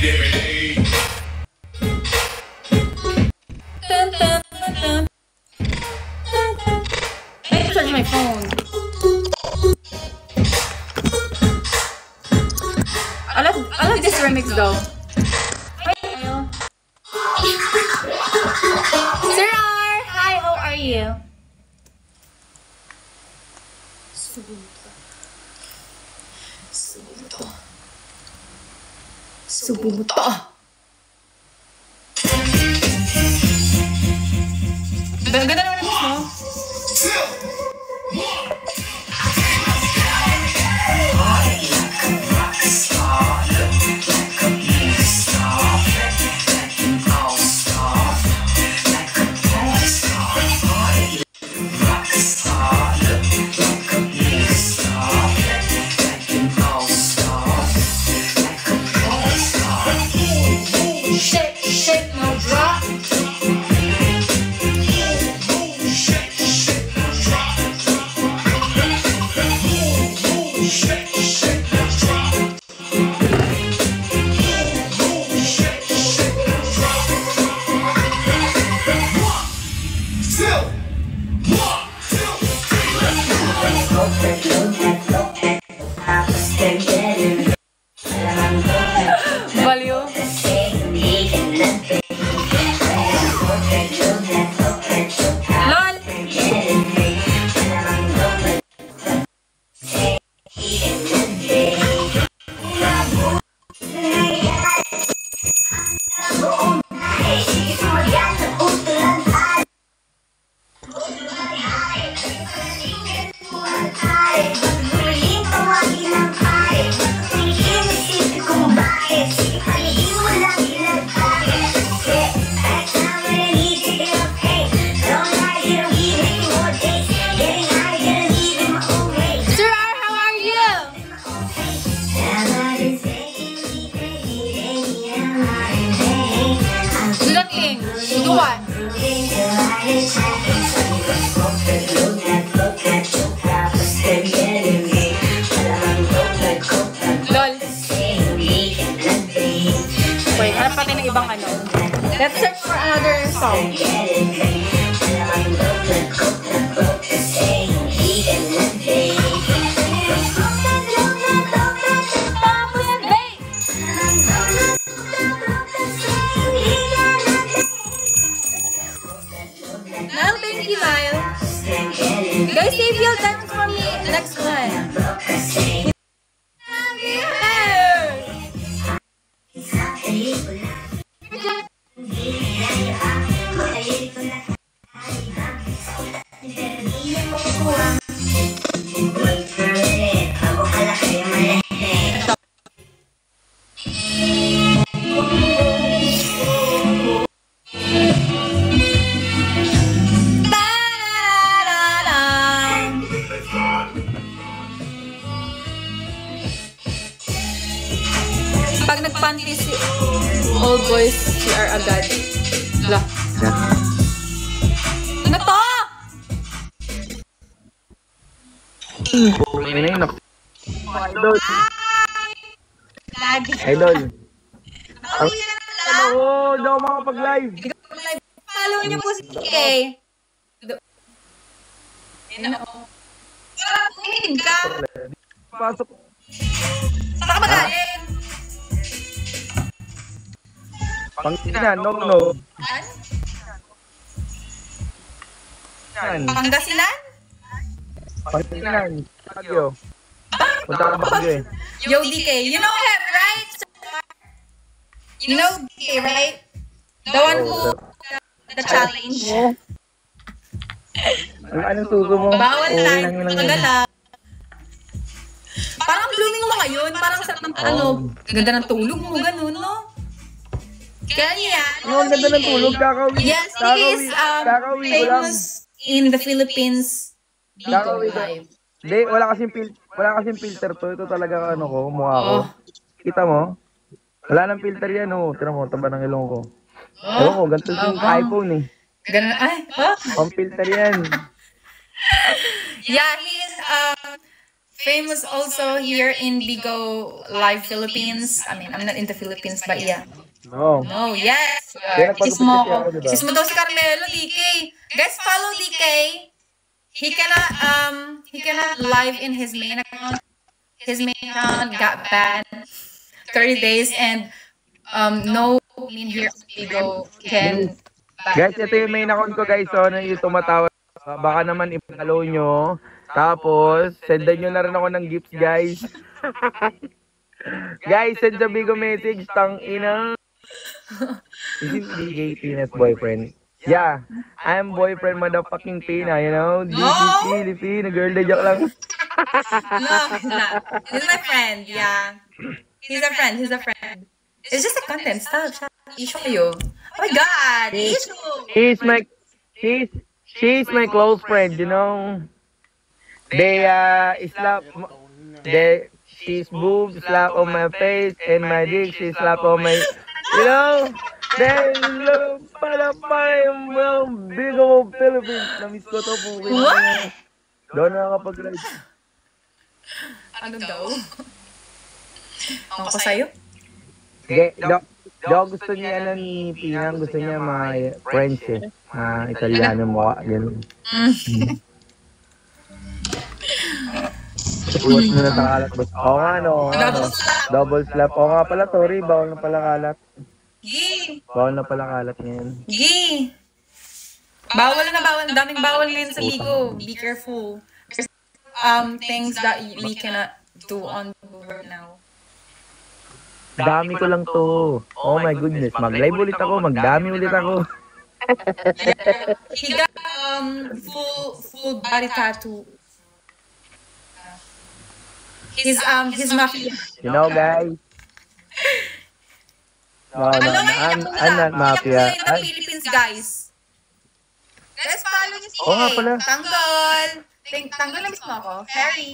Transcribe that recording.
I have to charge my phone. I like this remix though. Sir R, hi, how are you? Subuto. Ganda naman ang mo. Let's search for another song. Now, thank you, Lyle. Guys, save your time for me next one. Pag nagpanty si old boys, CR agad. Wala. Ano to? Idol. Idol. Oo, daw makapag-live. Follow niyo po si PK. Tingin ka. Pasok. Saka ba galing? Pangasinan, no. Pangasinan? Pangasinan. Baguio. Punta ka Baguio eh. Yo, DK. You know him, right? You know DK, right? The one who the challenge. Anong tugo mo? Bawal live. Tagala. Parang blooming mo ngayon. Parang sa ganda ng tulog mo, ganun, no? Kaya niya. Ang ganda ng tulog, kakawi. Yes, he is famous in the Philippines. Kakawi live. Hindi, wala kasing filter to. Ito talaga mukha ko. Kita mo? Wala nang filter yan, oh. Tira mo, taba ng ilong ko. Ewan ko, ganito yung iPhone eh. Ganun, Pang filter yan. Yeah, he is famous also here in Bigo Live Philippines. I mean, I'm not into Philippines, but yeah. No. No, yes. Kaya Kiss mo nagpagupit kasi ako. ako, diba? Kiss mo daw si Carmelo, DK. Guys, follow DK. He cannot live in his main account. His main account got banned 30 days and no main here in Bigo can Guys, ito yung main account ko guys. So, na yung tumatawa. Baka naman i-follow nyo. Tapos, sendan nyo na rin ako ng gifts guys. Guys, send sa Bigo message. Tang ina. Is it DJ Tina's boyfriend? Yeah, I'm boyfriend motherfucking Tina, you know? Filipino girl, na joke lang. No, he's not. He's my friend, yeah. He's a friend. It's just a content. Stop. Issue you. Oh my god, issue. She's my close friend, you know? She's boob slap on my face and my dick she slap on my, you know? Then, para yung Bigo Philippines. Namiss ko to po. What? Doon na kapag-live. Ano daw? Ako sa'yo? Sige, gusto niya ni Pinang, gusto niya mga French eh. Italiano mo, gano'n. Iwas mo na takalat. Oo nga, no. Double slap. Oo nga pala, sorry. Bawal na pala kalat. Bawal na pala kalat ngayon. Bawal na bawal. Daming bawal ngayon sa Bigo. Be careful. There's things that we cannot do on right now. Dami ko lang to. Oh my goodness. Mag-live ulit ako. Magdami ulit ako. He got full body tattoo. His mafia. You know, guys. No, I'm not mafia. In the Philippines, guys. Guys, follow niyo si Oo nga pala. Tanggol. Tanggol na mismo ako. Harry.